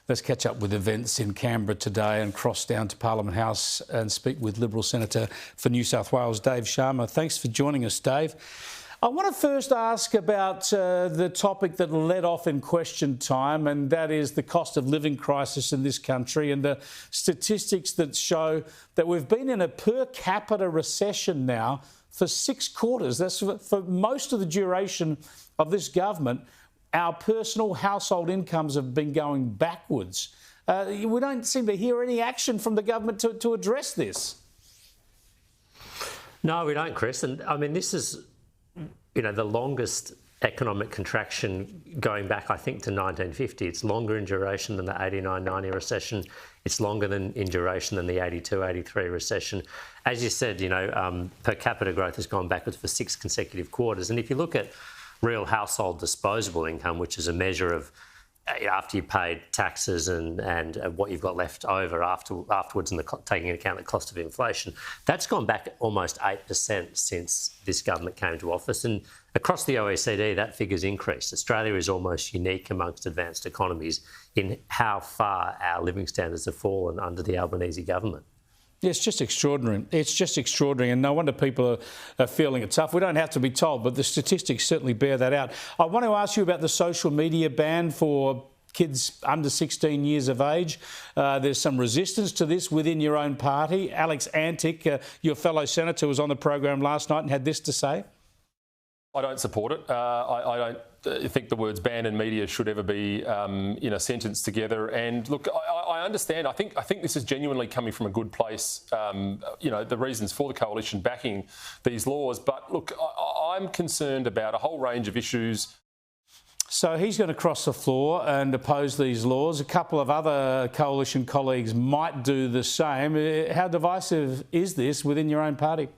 Let's catch up with events in Canberra today and cross down to Parliament House and speak with Liberal Senator for New South Wales, Dave Sharma. Thanks for joining us, Dave. I want to first ask about the topic that led off in question time, and that is the cost of living crisis in this country and the statistics that show that we've been in a per capita recession now for 6 quarters. That's for most of the duration of this government. Our personal household incomes have been going backwards. We don't seem to hear any action from the government to address this. No, we don't, Chris. And I mean, this is, the longest economic contraction going back, I think, to 1950. It's longer in duration than the 89-90 recession. It's longer in duration than the 82-83 recession. As you said, per capita growth has gone backwards for 6 consecutive quarters. And if you look at real household disposable income, which is a measure of after you've paid taxes and what you've got left over afterwards, and taking into account the cost of inflation, that's gone back almost 8% since this government came to office. And across the OECD, that figure's increased. Australia is almost unique amongst advanced economies in how far our living standards have fallen under the Albanese government. Yeah, it's just extraordinary. It's just extraordinary, and no wonder people are feeling it tough. We don't have to be told, but the statistics certainly bear that out. I want to ask you about the social media ban for kids under 16 years of age. There's some resistance to this within your own party. Alex Antic, your fellow senator, was on the program last night and had this to say. I don't support it. I don't think the words ban and media should ever be in a sentence together. And look, I understand. I think this is genuinely coming from a good place. The reasons for the coalition backing these laws. But look, I'm concerned about a whole range of issues. So he's going to cross the floor and oppose these laws. A couple of other coalition colleagues might do the same. How divisive is this within your own party?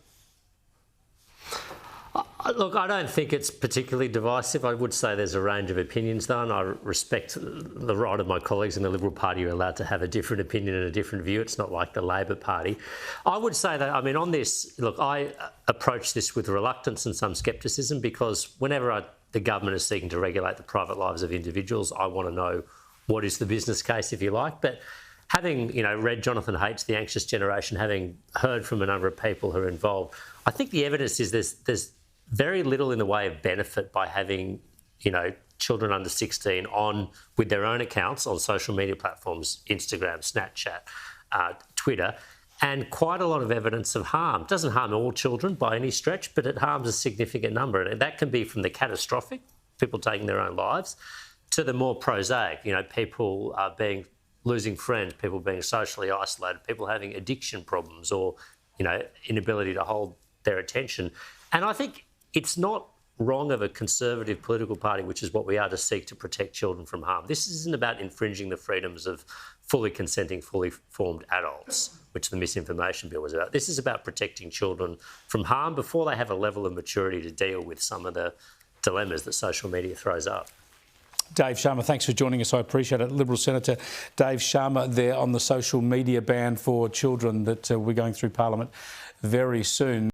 Look, I don't think it's particularly divisive. I would say there's a range of opinions, though, and I respect the right of my colleagues in the Liberal Party who are allowed to have a different opinion and a different view. It's not like the Labor Party. I would say that, on this, look, I approach this with reluctance and some scepticism, because whenever the government is seeking to regulate the private lives of individuals, I want to know what is the business case, if you like. But having, read Jonathan Haidt's The Anxious Generation, having heard from a number of people who are involved, I think the evidence is there's very little in the way of benefit by having, children under 16 on with their own accounts on social media platforms, Instagram, Snapchat, Twitter, and quite a lot of evidence of harm. It doesn't harm all children by any stretch, but it harms a significant number. And that can be from the catastrophic, people taking their own lives, to the more prosaic, people losing friends, people being socially isolated, people having addiction problems or, inability to hold their attention. And I think it's not wrong of a conservative political party, which is what we are, to seek to protect children from harm. This isn't about infringing the freedoms of fully consenting, fully formed adults, which the misinformation bill was about. This is about protecting children from harm before they have a level of maturity to deal with some of the dilemmas that social media throws up. Dave Sharma, thanks for joining us. I appreciate it. Liberal Senator Dave Sharma there on the social media ban for children that we're going through Parliament very soon.